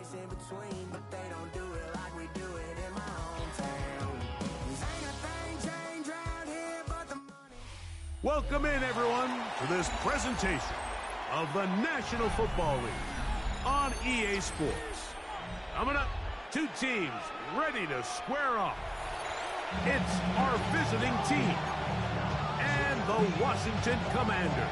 space in between, but they don't do it like we do it in my hometown. Ain't a thing changed around here but the money. Welcome in, everyone, to this presentation of the National Football League on EA Sports. Coming up, two teams ready to square off. It's our visiting team and the Washington Commanders.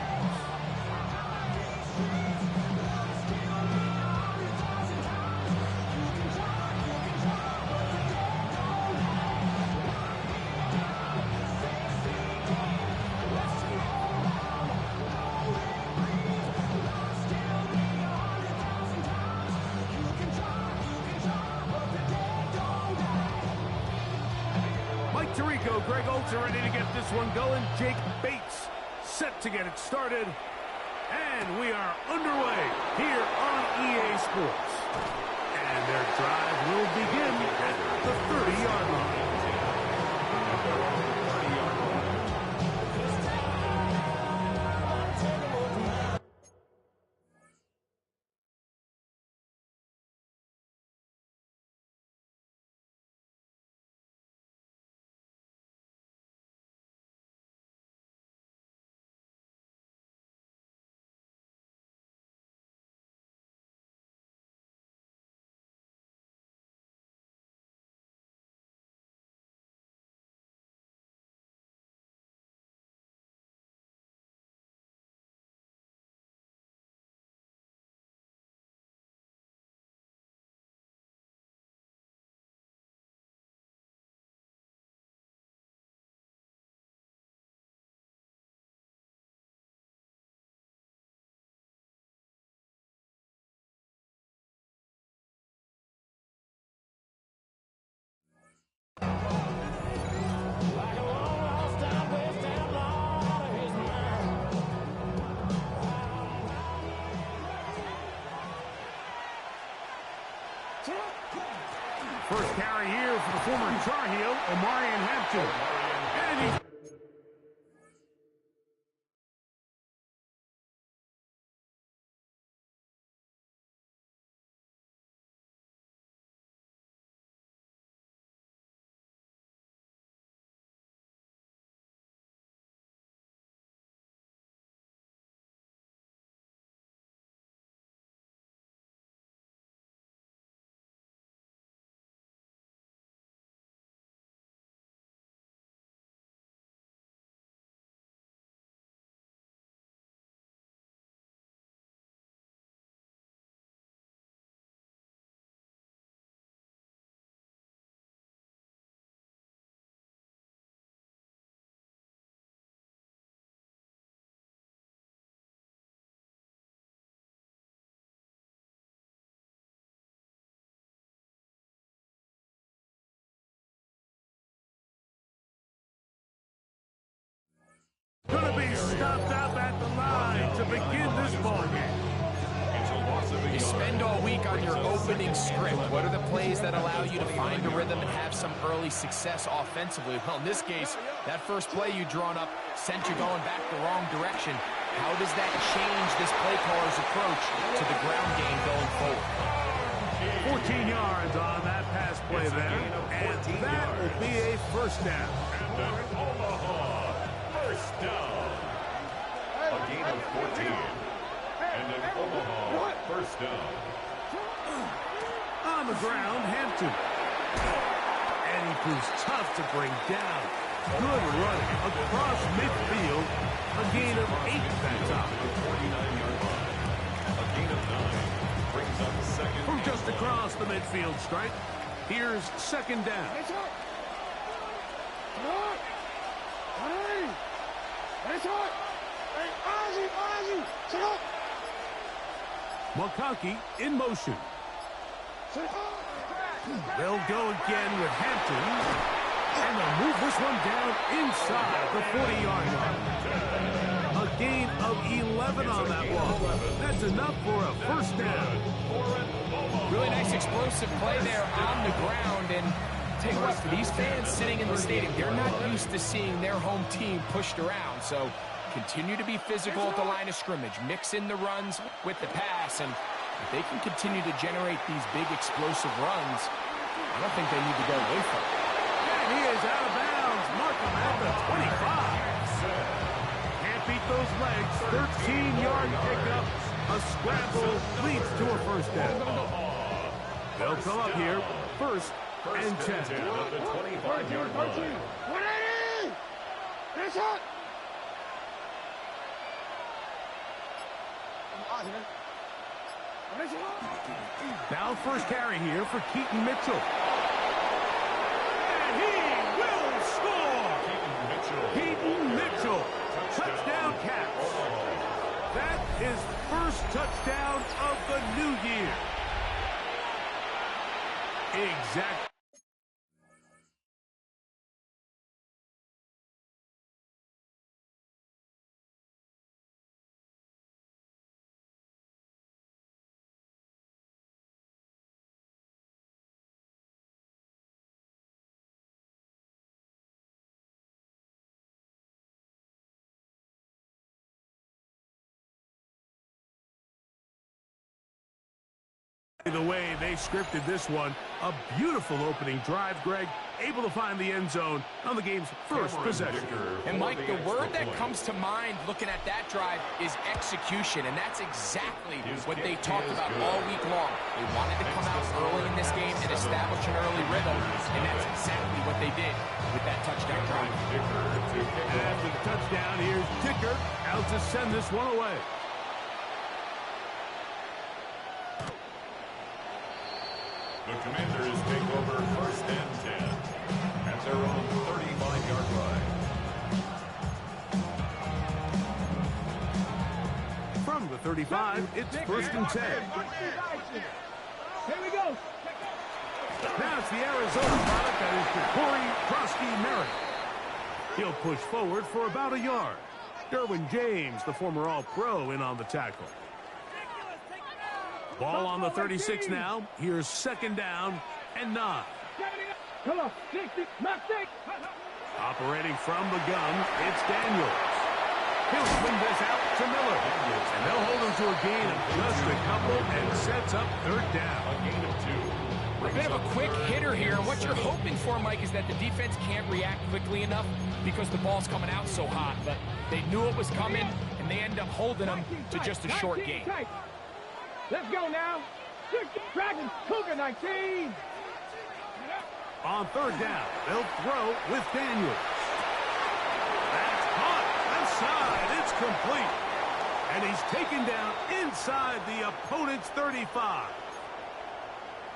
Tirico, Greg Olsen ready to get this one going. Jake Bates set to get it started. And we are underway here on EA Sports. And their drive will begin at the 30-yard line. First carry here for the former Tar Heel, Omarion Hampton. And he's going to be stopped up at the line to begin this ball game. You spend all week on your opening script. What are the plays that allow you to find a rhythm and have some early success offensively? Well, in this case, that first play you drawn up sent you going back the wrong direction. How does that change this play caller's approach to the ground game going forward? 14 yards on that pass play there, and that will be a first down. And an Omaha first down. A gain of 14. And an Omaha first down. On the ground, Hampton. And he proves tough to bring down. Good running across midfield. A gain of 8 at that time. 49-yard line. A gain of 9. Brings up second. From just across the midfield stripe, here's second down. McConkey in motion. They'll go again with Hampton. And they'll move this one down inside the 40-yard line. A gain of 11 on that one. That's enough for a first down. Really nice explosive play there on the ground. And tell you what, for these fans sitting in the stadium, they're not used to seeing their home team pushed around. So continue to be physical at the line of scrimmage. Mix in the runs with the pass. And If they can continue to generate these big explosive runs, I don't think they need to go away from it. And he is out of bounds. Mark him at the 25. Can't beat those legs. 13-yard pickup. A scramble leads to a first down. They'll come up here. First and 10. At the 25-yard line. 180! Finish up! Now first carry here for Keaton Mitchell. And he will score! Keaton Mitchell. Touchdown Cats. That is first touchdown of the new year. Exactly. The way they scripted this one, a beautiful opening drive, Greg, able to find the end zone on the game's first possession. And Mike, the word that comes to mind looking at that drive is execution, and that's exactly what they talked about all week long. They wanted to come out early in this game and establish an early rhythm, and that's exactly what they did with that touchdown drive. And after the touchdown, here's Dicker out to send this one away. The Commanders take over first and 10 at their own 35-yard line. From the 35, it's first and 10. Here we go. Now it's the Arizona product that is Corey Krosky-Merritt. He'll push forward for about a yard. Derwin James, the former All-Pro, in on the tackle. Ball on the 36 now. Here's second down and 9. Come on, 60, not 6. Operating from the gun, it's Daniels. He'll swing this out to Miller. And they'll hold him to a gain of just a couple and sets up third down. A gain of 2. A bit of a quick hitter here. What you're hoping for, Mike, is that the defense can't react quickly enough because the ball's coming out so hot. But they knew it was coming, and they end up holding them to just a short gain. Let's go now. Dragon, Cougar 19. On third down, they'll throw with Daniels. That's caught. Left side. It's complete. And he's taken down inside the opponent's 35.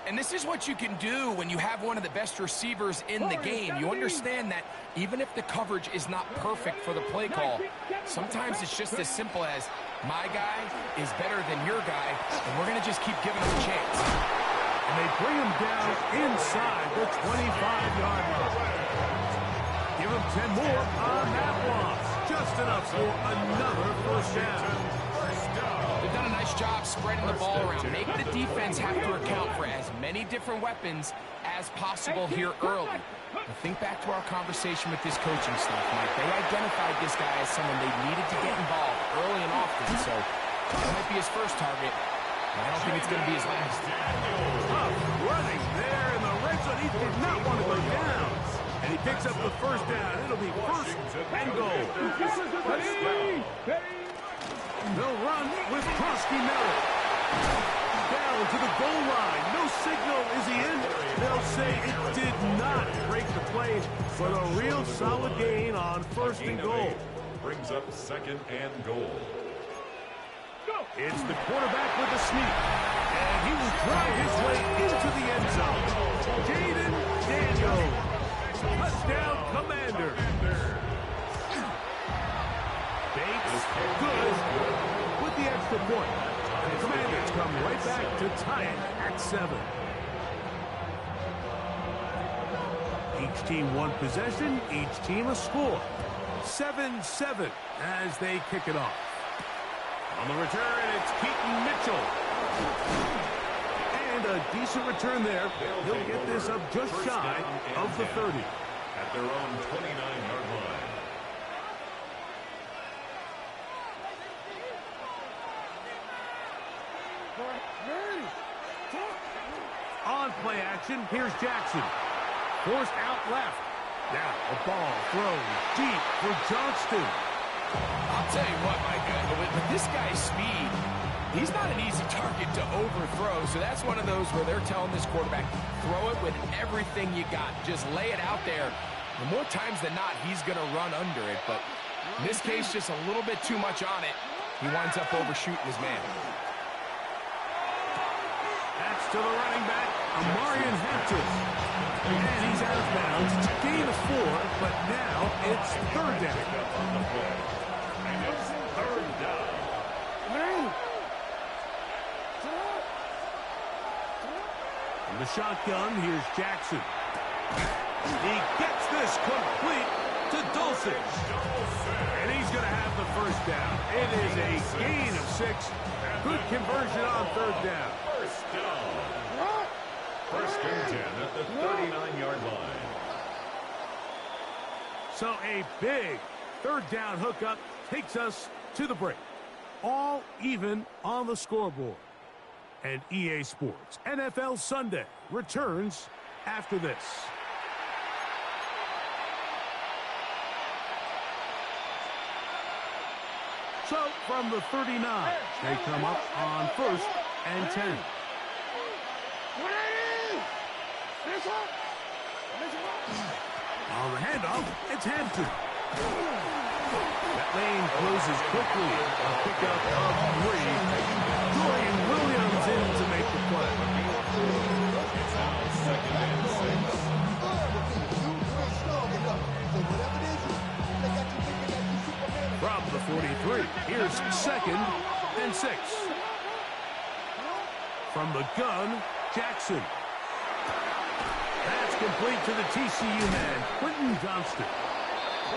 And this is what you can do when you have one of the best receivers in the game. You understand that even if the coverage is not perfect for the play call, sometimes it's just as simple as, my guy is better than your guy, and we're going to just keep giving him a chance. And they bring him down inside the 25-yard line. Give him 10 more on that loss. Just enough for another first down. They've done a nice job spreading the ball around. Make the defense have to account for as many different weapons as possible here early. Now think back to our conversation with this coaching staff, Mike. They identified this guy as someone they needed to get involved early and often, so that might be his first target. I don't think it's going to be his last. Tough running there in the red zone. He did not want to go down. And he picks up the first down. It'll be first and goal. They'll run with Krosky-Merritt. Down to the goal line. No signal. Is he in? They'll say it did not break the play, but a real solid gain on first and goal. Brings up second and goal. It's the quarterback with the sneak. And he will drive his way into the end zone. Jaden Daniels. Touchdown, Commander. Bates, good, with the extra point. And the Commanders come right back to tie it at 7. Each team one possession, each team a score. 7-7 as they kick it off. On the return, it's Keaton Mitchell. And a decent return there. He'll get this up just shy of the 30. At their own 29-yard line. On play action, here's Jackson. Forced out left. Now a ball thrown deep for Johnston. I'll tell you what, Mike, with this guy's speed, he's not an easy target to overthrow, so that's one of those where they're telling this quarterback, throw it with everything you got. Just lay it out there. And more times than not, he's going to run under it, but in this case, just a little bit too much on it. He winds up overshooting his man. That's to the running back, Amarian Hampton. And he's out of bounds. Gain of 4, but now it's third down. And it's third down. From the shotgun, here's Jackson. He gets this complete to Dulcich. And he's going to have the first down. It is a gain of 6. Good conversion on third down. First down. First and 10 at the 39-yard line. So a big third down hookup takes us to the break. All even on the scoreboard. And EA Sports NFL Sunday returns after this. So from the 39, they come up on first and 10. On the handoff, it's Hampton. That lane closes quickly. A pickup of 3. Dorian Williams in to make the play. It's now second and 6. From the 43, here's second and 6. From the gun, Jackson. That's complete to the TCU man, Quentin Johnston.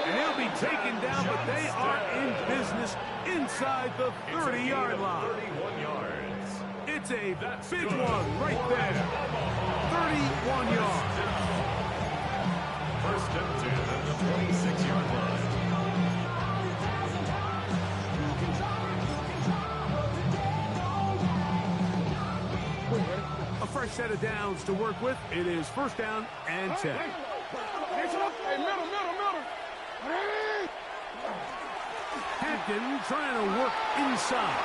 And he'll be taken down, but they are in business inside the 30-yard line. 31 yards. It's a big one right there. 31 yards. First and 10 at the 26-yard line. A fresh set of downs to work with. It is first down and 10. Hey, middle. Hampton trying to work inside.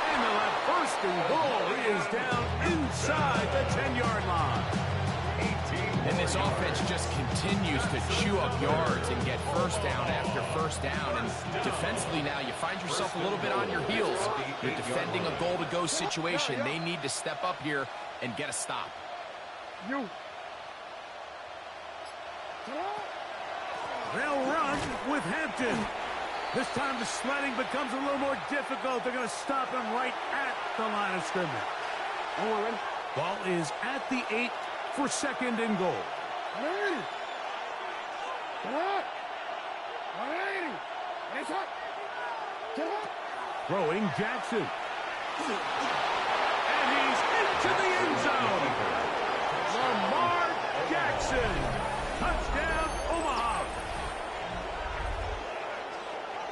And they'll have first and goal. He is down inside the 10-yard line. And this offense just continues to chew up yards and get first down after first down. And defensively now, you find yourself a little bit on your heels. You're defending a goal-to-go situation. They need to step up here and get a stop. They'll run with Hampton. This time the sledding becomes a little more difficult. They're going to stop him right at the line of scrimmage. Ball is at the 8 for second and goal. Throwing Jackson. And he's into the end zone. Lamar Jackson. Touchdown, Omaha.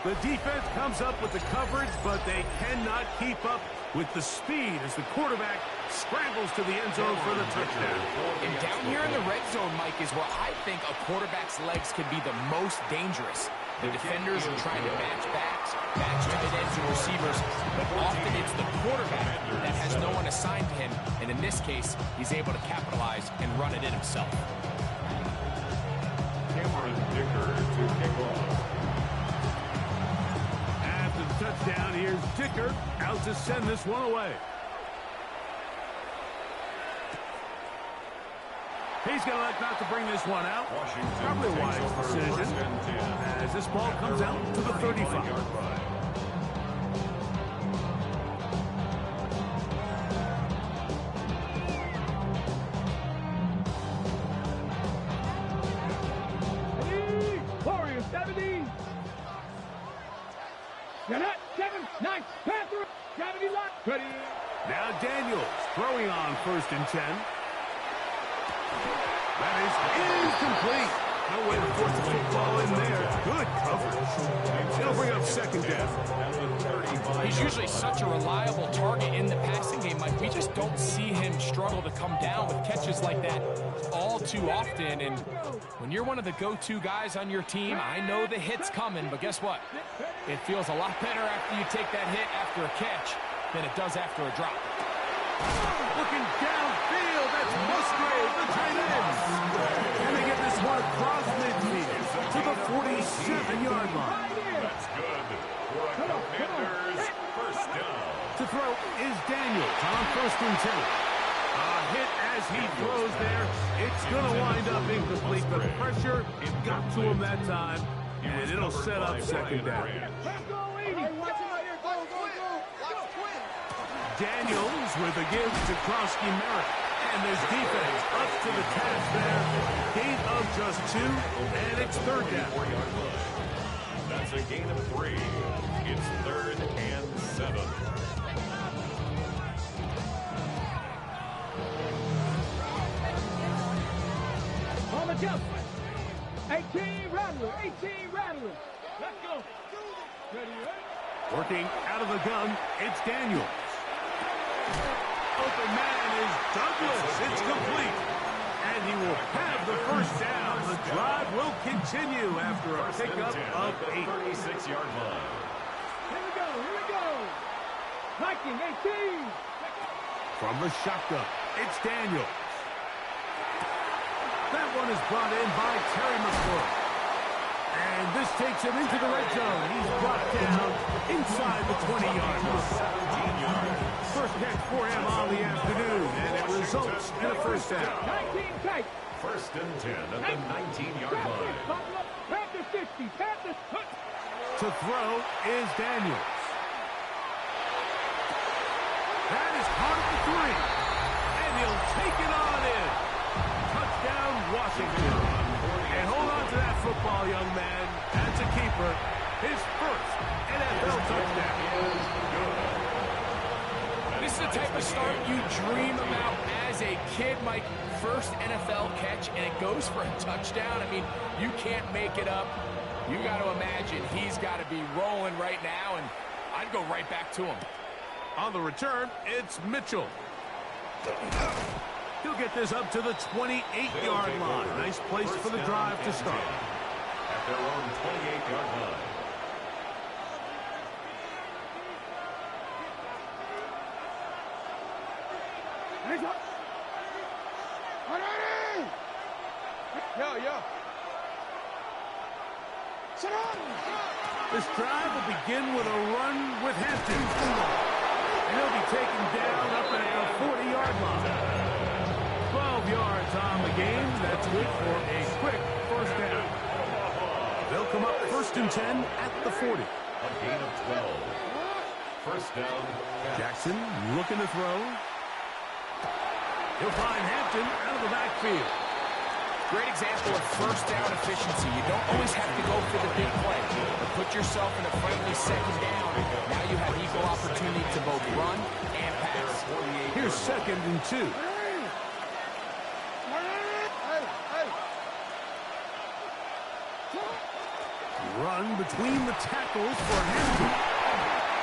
The defense comes up with the coverage, but they cannot keep up with the speed as the quarterback scrambles to the end zone for the touchdown. And down here in the red zone, Mike, is where I think a quarterback's legs can be the most dangerous. The defenders are trying to match backs, match tight ends and receivers, but often it's the quarterback that has no one assigned to him, and in this case, he's able to capitalize and run it in himself. Cameron Dicker to kick off. After the touchdown, here's Dicker out to send this one away. He's going to elect not to bring this one out. Washington Probably a wise takes over decision first and 10 as this ball comes out to the 35. 39-yard line. Warriors 70. You're not 7, 9, Panther, 70 line. Ready. Now Daniels throwing on first and 10. That is incomplete. No way to force the football in there. Good coverage. It'll bring up second down. He's usually such a reliable target in the passing game, Mike. We just don't see him struggle to come down with catches like that all too often. And when you're one of the go-to guys on your team, I know the hit's coming, but guess what? It feels a lot better after you take that hit after a catch than it does after a drop. Looking downfield, that's Musgrave, the tight end. And they get this one across midfield to the 47-yard line. That's good for a Commanders first down. To throw is Daniels on 1st and 10. A hit as he throws there. It's going to wind up incomplete. The pressure, it got to him that time, and it'll set up second down. Daniels with a give to Krosky Merritt. And there's defense up to the task there. Gain of just 2, and it's third down. That's a gain of 3. It's 3rd and 7. On the jump. 18 Rattler. 18 Rattler. Let's go. Ready, ready? Working out of the gun, it's Daniels. Open man is Douglas. It's complete. And he will have the first down. The drive will continue after a pickup of 8. 36-yard line. Here we go. Here we go. Viking 18. From the shotgun, it's Daniels. That one is brought in by Terry McClure. And this takes him into the red zone. He's brought down inside the 20-yard line. 17 yards. First catch for him on the afternoon, and it results in a first down. 19 tight. 1st and 10 at the 19-yard line. Panthers 50. Panthers. To throw is Daniels. That is caught at the 3. And he'll take it on in. Touchdown, Washington. And hold on to that football, young man. That's a keeper. His first NFL touchdown. This is the type of start you dream about as a kid, Mike. First NFL catch, and it goes for a touchdown. I mean, you can't make it up. You got to imagine he's got to be rolling right now, and I'd go right back to him. On the return, it's Mitchell. He'll get this up to the 28-yard line. Nice place for the drive to start. At their own 28-yard line. Hands up. Yo. Sit on. This drive will begin with a run with Hampton. And he'll be taken down up at the 40-yard line. 12 yards on the game. That's good for a quick first down. They'll come up 1st and 10 at the 40. A gain of 12. First down. Jackson looking to throw. He'll find Hampton out of the backfield. Great example of first down efficiency. You don't always have to go for the big play, but put yourself in a friendly second down. Now you have equal opportunity to both run and pass. Here's 2nd and 2. Run between the tackles for Hampton.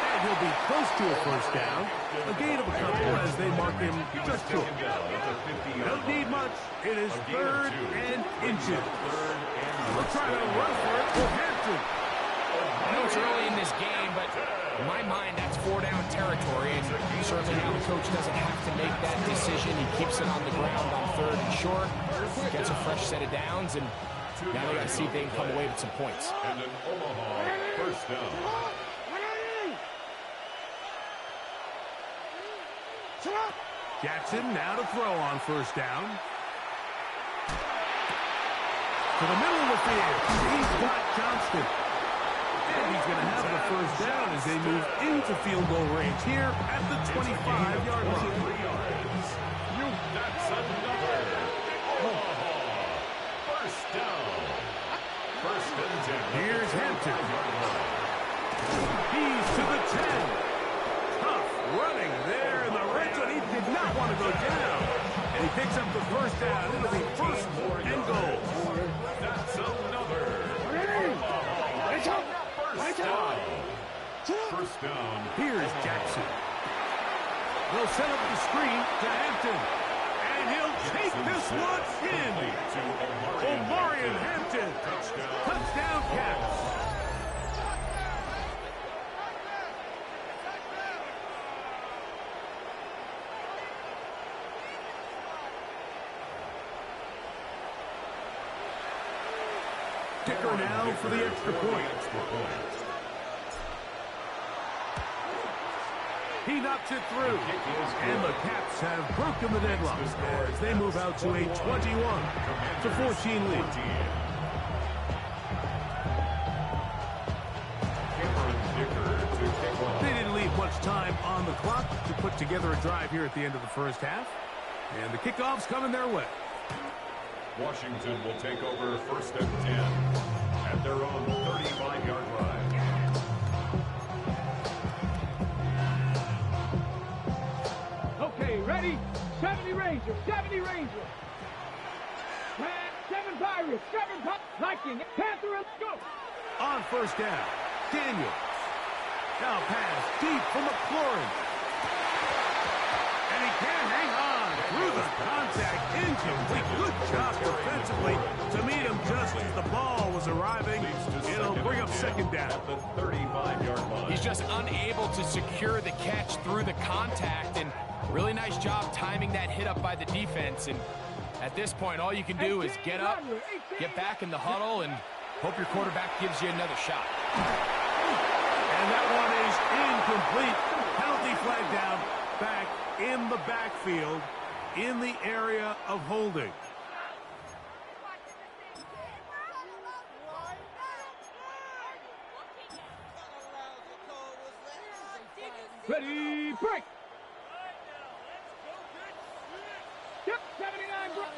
And he'll be close to a first down. A gain of a couple as they mark him just short. Don't need much. It is 3rd and inches. We'll try to run for it with Hampton. I know it's early in this game, but in my mind, that's 4-down territory. And certainly now the coach doesn't have to make that decision. He keeps it on the ground on 3rd and short. Gets a fresh set of downs, and now they got to see if they can come away with some points. And an Omaha first down. Jackson now to throw on first down. To the middle of the field. He's got Johnston. And he's going to have the first down as they move into field goal range here at the 25-yard line. That's another Omaha first down. 1st and 10. Here's Hampton. He's to the 10. Tough running there in the red zone. He did not want to go down. And he picks up the first down. It'll be first and goal. That's another. First down. First down. Here's Jackson. They'll set up the screen to Hampton. And he'll take this one in. Omarion Hampton. Touchdown Cats. Kicker now for the extra point. He knocks it through. And the Cats have broken the deadlock as they move out to a 21-14 lead. They didn't leave much time on the clock to put together a drive here at the end of the first half. And the kickoff's coming their way. Washington will take over first and 10 at their own 35-yard line. Okay, ready? 70 Rangers, 70 Rangers. 7 Pirates, 7 Viking, Panther, let's go. On first down, Daniel. Now pass deep for McLaurin. And he can't hang on through the contact. Incomplete. Good job defensively to meet him just as the ball was arriving. It'll bring up second down. At the 35-yard line. He's just unable to secure the catch through the contact, and really nice job timing that hit up by the defense. And at this point, all you can do is get up, get back in the huddle, and hope your quarterback gives you another shot. And that one is incomplete. Penalty flag down, back in the backfield, in the area of holding. Ready, break. Yep, 79 break.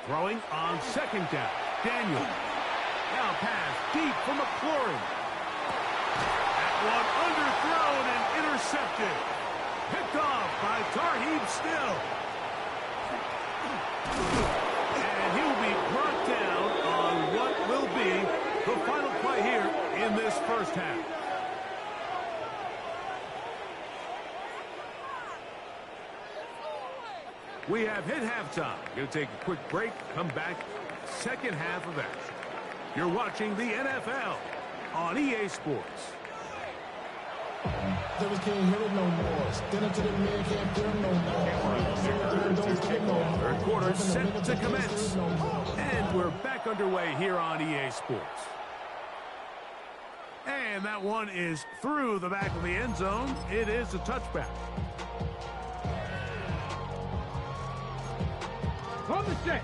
Throwing on second down, Daniel. Now pass deep for McLaurin. That one underthrown and intercepted. Picked off by Tarheeb Still. And he'll be brought down on what will be the final play here in this first half. We have hit halftime. Going to take a quick break, come back, second half of action. You're watching the NFL on EA Sports. Devils can't hear it no more. Stand up to the man, can't hear him no more. Third quarter set to commence. And we're back underway here on EA Sports. And that one is through the back of the end zone. It is a touchback. On the set.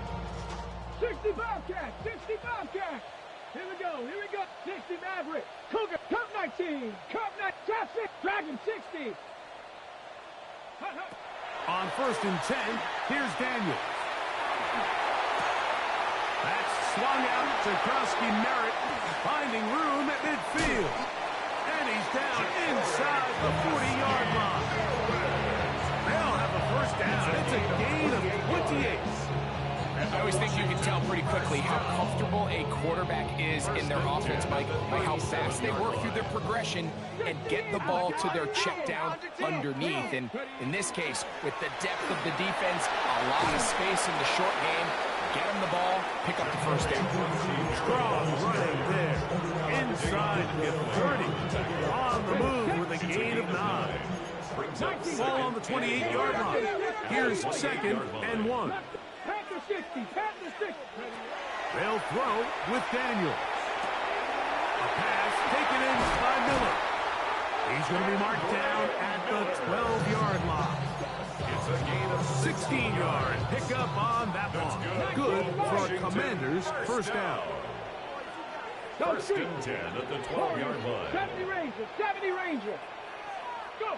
60 Bobcats, 60 Bobcats. Here we go, 60 Maverick. Cougar, Cup 19, Cup 9, Top 6, Dragon 60. On first and 10, here's Daniels. That's swung out to Krosky Merritt, finding room at midfield. And he's down inside the 40-yard line. They'll have a first down. It's a gain of 28. I always think you can tell pretty quickly how comfortable a quarterback is in their offense, Mike, by how fast they work through their progression and get the ball to their check down underneath. And in this case, with the depth of the defense, a lot of space in the short game, get them the ball, pick up the first down. Strong running there. Inside to get 30. On the move with a gain of 9. Ball on the 28-yard line. Here's second and 1. Panther 60, Panther 60. They'll throw with Daniel. A pass taken in by Miller. He's going to be marked down at the 12-yard line. It's a gain of 16-yard pickup on that one. Good for a Commander's first down. First and 10 at the 12-yard line. 70 Rangers, 70 Rangers. Go.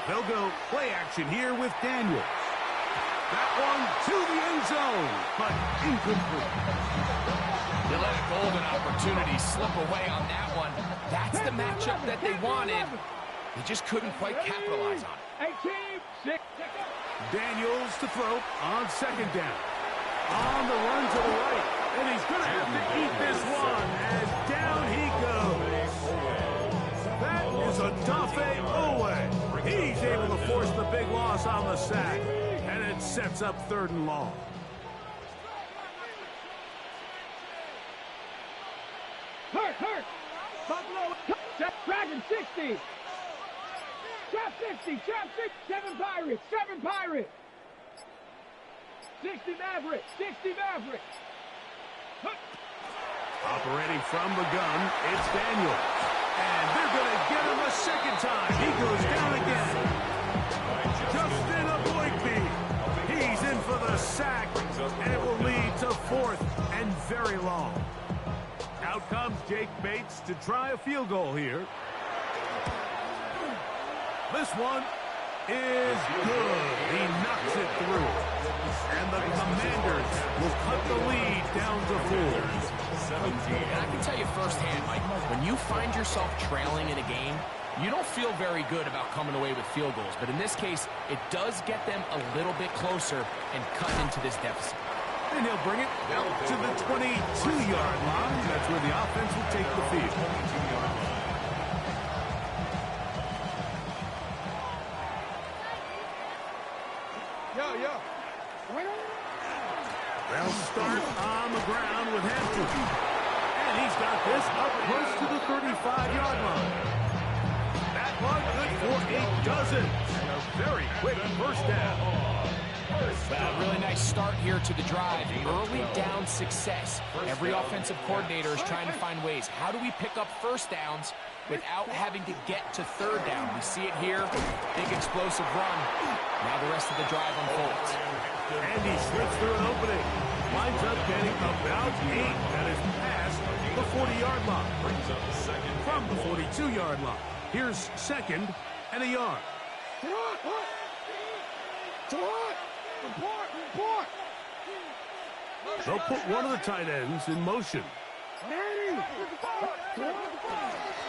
They'll go play action here with Daniel. That one to the end zone, but incomplete. They let a golden opportunity slip away on that one. That's the matchup that they wanted. They just couldn't quite capitalize on it. 18, 6. Daniels to throw on second down. On the run to the right. And he's going to have to eat this one as down he goes. That is Odafe Owe. He's able to force the big loss on the sack. And it sets up 3rd and long. Hurt. Buffalo. Dragon 60. Trap 60. 7 Pirates. 60 Maverick. Operating from the gun, it's Daniels. And they're going to get him a second time. He goes down again. Justin Aboigbe. He's in for the sack. And it will lead to 4th and very long. Out comes Jake Bates to try a field goal here. This one is good. He knocks it through. And the Commanders will cut the lead down to 4. 17. And I can tell you firsthand, Mike, when you find yourself trailing in a game, you don't feel very good about coming away with field goals. But in this case, it does get them a little bit closer and cut into this deficit. And he'll bring it out to the 22-yard line. That's where the offense will take the field. They'll start on the ground with Hampton. And he's got this up close to the 35-yard line. That one good for a dozen. And a very quick first down. Really nice start here to the drive. Early down success. Every offensive coordinator is trying to find ways. How do we pick up first downs without having to get to 3rd down? We see it here. Big explosive run. Now the rest of the drive unfolds. And he slips through an opening. Winds up getting about 8. That is past the 40-yard line. From the 42-yard line. Here's 2nd and a yard. They'll put one of the tight ends in motion.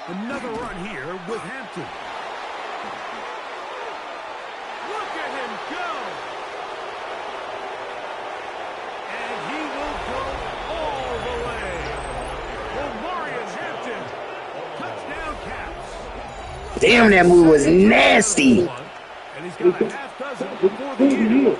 Another run here with Hampton. Look at him go! And he will go all the way. Omarion Hampton. Touchdown Caps. Damn, that move was nasty. And he's got a half dozen before the end.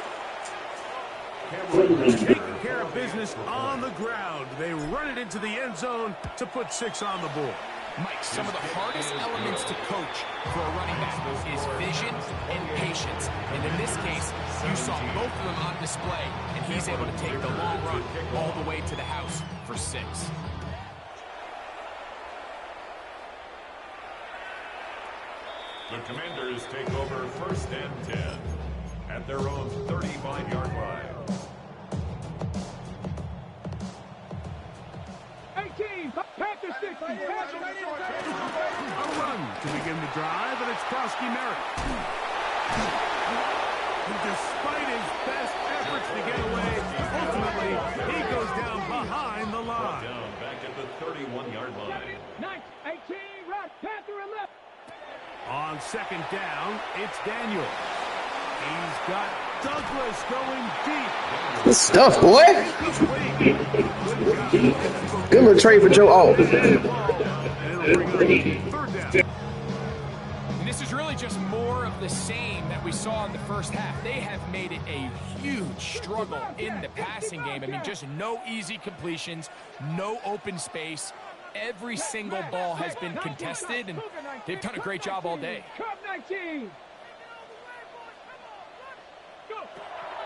Taking care of business on the ground. They run it into the end zone to put 6 on the board. Mike, some of the hardest elements to coach for a running back is vision and patience. And in this case, you saw both of them on display, and he's able to take the long run all the way to the house for 6. The Commanders take over 1st and 10 at their own 35-yard line. 18, Panther 60. A run to begin the drive, and it's Krosky Merritt. Despite his best efforts to get away, ultimately, he goes down behind the line. Down back at the 31-yard line. 18, right, Panther 11. On 2nd down, it's Daniel. He's got Douglas going deep. Good stuff, boy. Good little trade for Joe Alt. And this is really just more of the same that we saw in the first half. They have made it a huge struggle in the passing game. I mean, just no easy completions, no open space. Every single ball has been contested, and they've done a great job all day. Cup 19.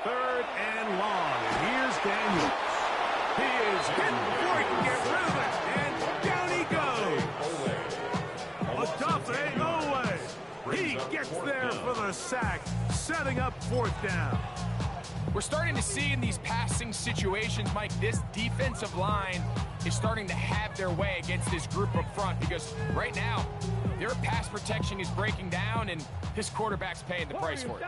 3rd and long. And here's Daniels. He is hit before he can get rid of it. And down he goes. Odafe Owe. He gets there for the sack, setting up 4th down. We're starting to see in these passing situations, Mike, this defensive line is starting to have their way against this group up front, because right now, their pass protection is breaking down, and this quarterback's paying the price for it.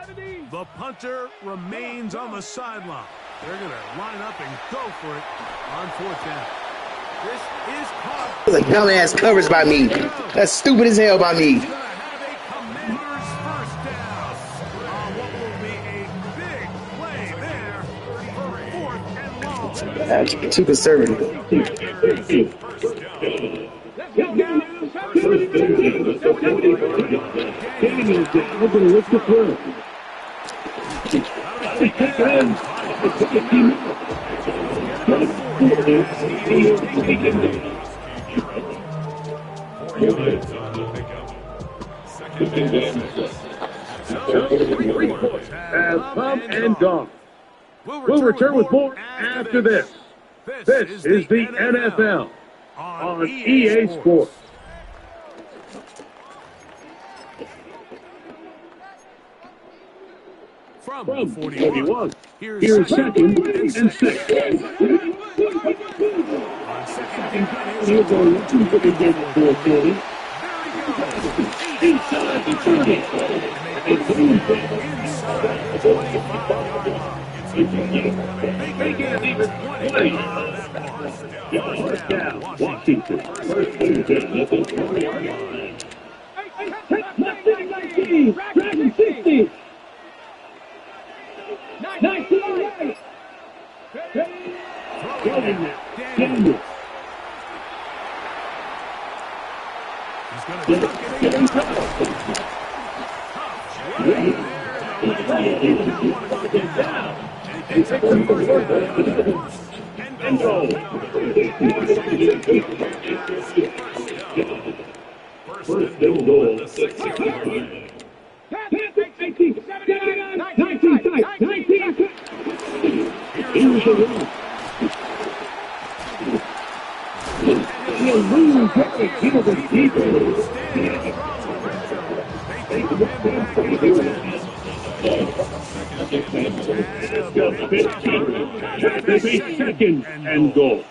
The punter remains on the sideline. They're going to line up and go for it on 4th down. This is caught. It was a dumbass coverage by me. That's stupid as hell by me. He's going to have a Commander's first down on what will be a Too conservative. Let's go now. Units on the pickup. Second and 6. Has come and gone. We'll return with more after this. This is the NFL on EA Sports. From From 41, 41, here's second and 6. on second down, Here's a looking for the game for 40. Inside the 30. inside the 25-yard line. Make it even 20. First down, Washington. First and 10 at the 20-yard line. Dragon 60. 19. Daniels. He's going to tuck it in. And goal. First and goal. 6-yard line. 19. Here's the run. He'll lose every kill the defense. This is second and goal.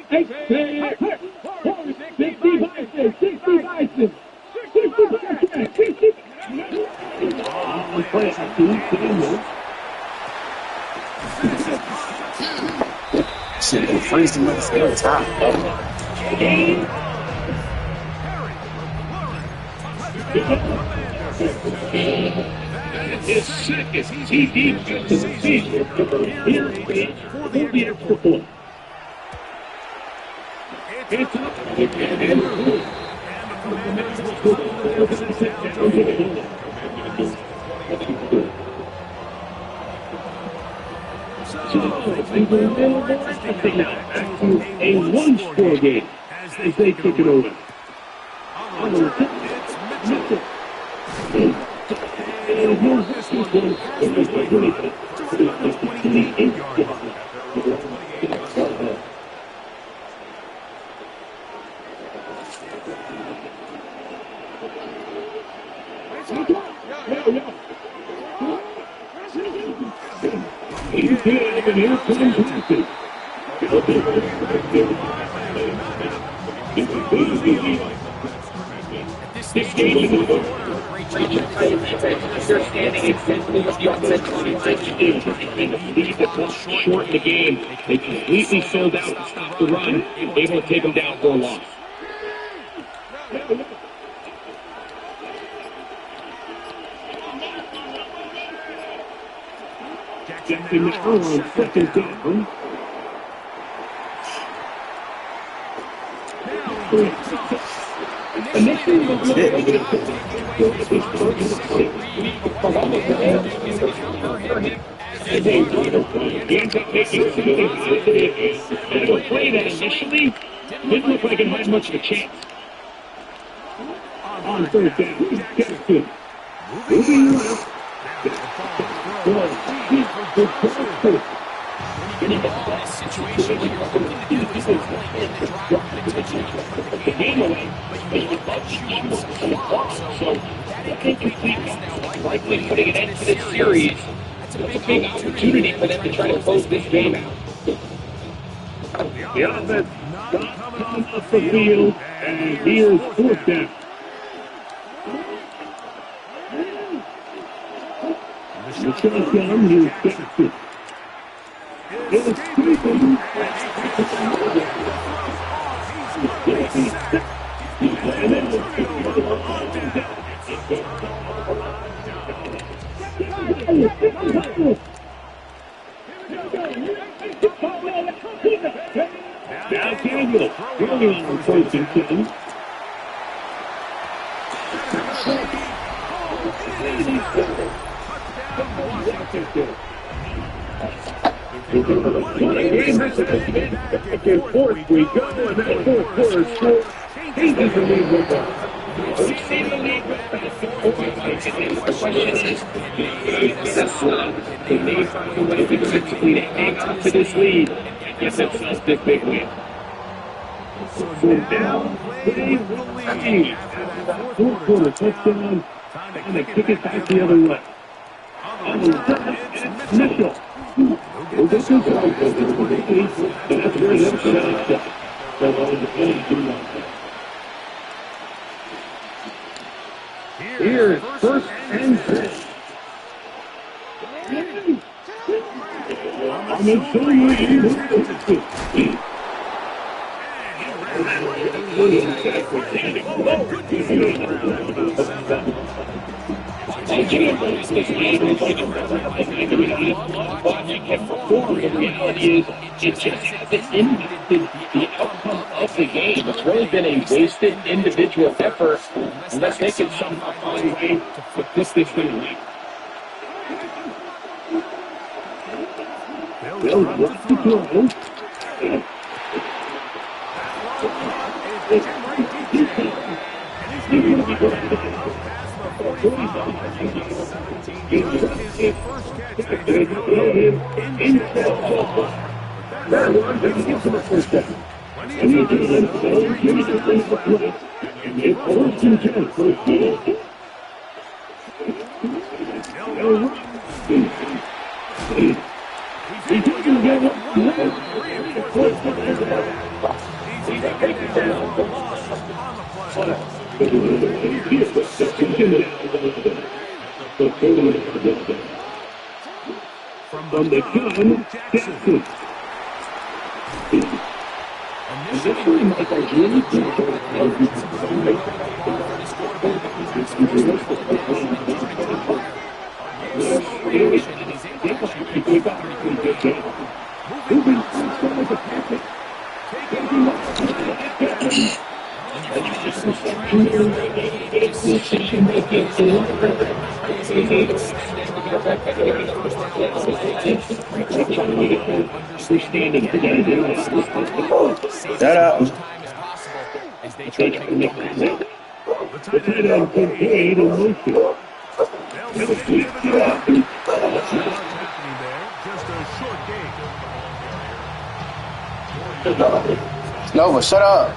60 Bison. Shit, the first thing was still top. His second TD of the season. Here for the extra point. It's up and a one-score game as they kick it over. He's good, and here comes Houston. This game is over. They're standing exactly with the offensive short in the game. They completely sold out to stop the run, able to take them down for a loss. Jackson now on second down. Initially, he ends up making something positive. And a play that initially didn't look like it had much of a chance. On third down, Jackson. Moving left. In this situation, what you're looking to do is play in the drive potentially for the game away, but you would love to shoot some clock. So that incompleteness now likely putting an end to this series. That's a big opportunity for them to try to close this game out. The offense not coming off the field, and here's fourth down. The shotgun, here's Jackson. McDaniel throwing on 1st and 10. Back and forth we go, and that fourth quarter score changes the lead with us. We've seen the lead with basketball. The question is, can they find a way defensively to hang on to this lead and get themselves this big win? So now, they will lead after that fourth quarter touchdown, and they kick it back the other way. On the return, it's Mitchell. Here's 1st and 10. On the I can't believe this game is like a the reality is, it just hasn't impacted the outcome of the game. It's really been a wasted individual effort unless they can somehow find a way to put this thing away. They'll run to throw. From the gun, Jackson. Initially, Michael really Shut up. The tight end Kincaid in motion. Nova, shut up.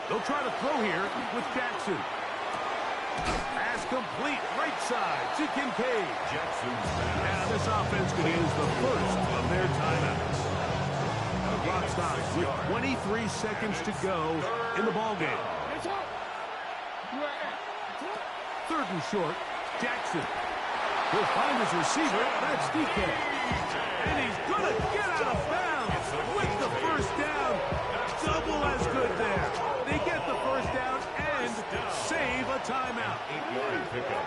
They'll try to throw here with Jackson. Pass complete, right side to Kincaid. Now this offense could use the first of their timeouts. The clock stops with 23 seconds to go in the ballgame. 3rd and short, Jackson. He'll find his receiver, that's DK. And he's going to get out of bounds with the first down. Double as good there. They get the first down and save a timeout. 8-yard pickup.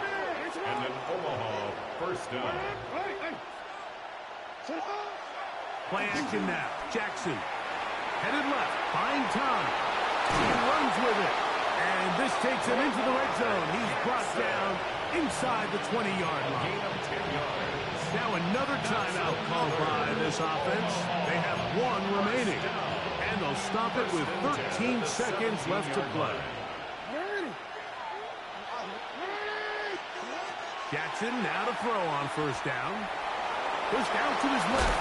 And an Omaha first down. Play action now. Jackson. Headed left. Buying time. He runs with it. And this takes him into the red zone. He's brought down inside the 20-yard line. Now another timeout called by this offense. They have 1 remaining. And they'll stop it with 13 seconds left to play. Jackson now to throw on first down. Goes down to his left.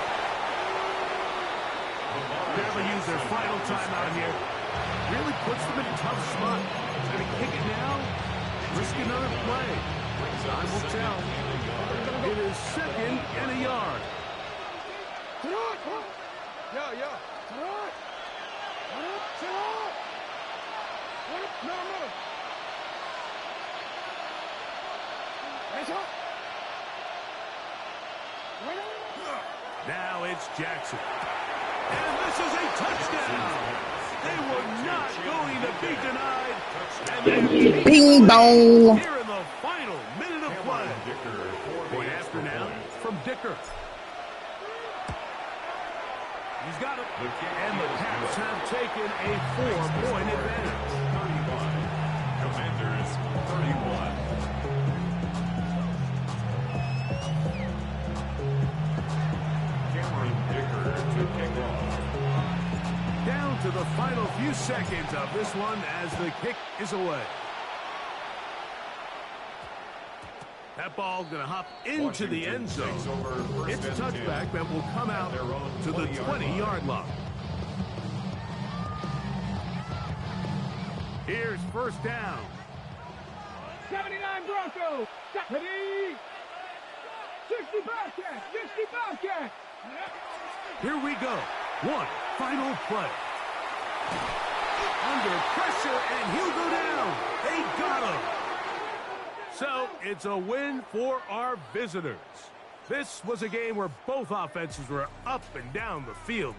They'll use their final timeout here. Really puts them in a tough spot. He's going to kick it now. Risk another play. Time will tell. It is 2nd and a yard. Now it's Jackson. And this is a touchdown. They were not going to be denied. And they Bing bong. here in the final minute of play. And the Pats have taken a 4-point advantage. 31. Commanders 31. Cameron Dicker to kick off. Down to the final few seconds of this one as the kick is away. That ball going to hop into the end zone. It's a touchback that will come out to the 20-yard line. Here's first down. 79 Broncos. Ready. 60 Bobcats. 60 Bobcats. Here we go. One final play. Under pressure, and he'll go down. They got him. So it's a win for our visitors. This was a game where both offenses were up and down the field.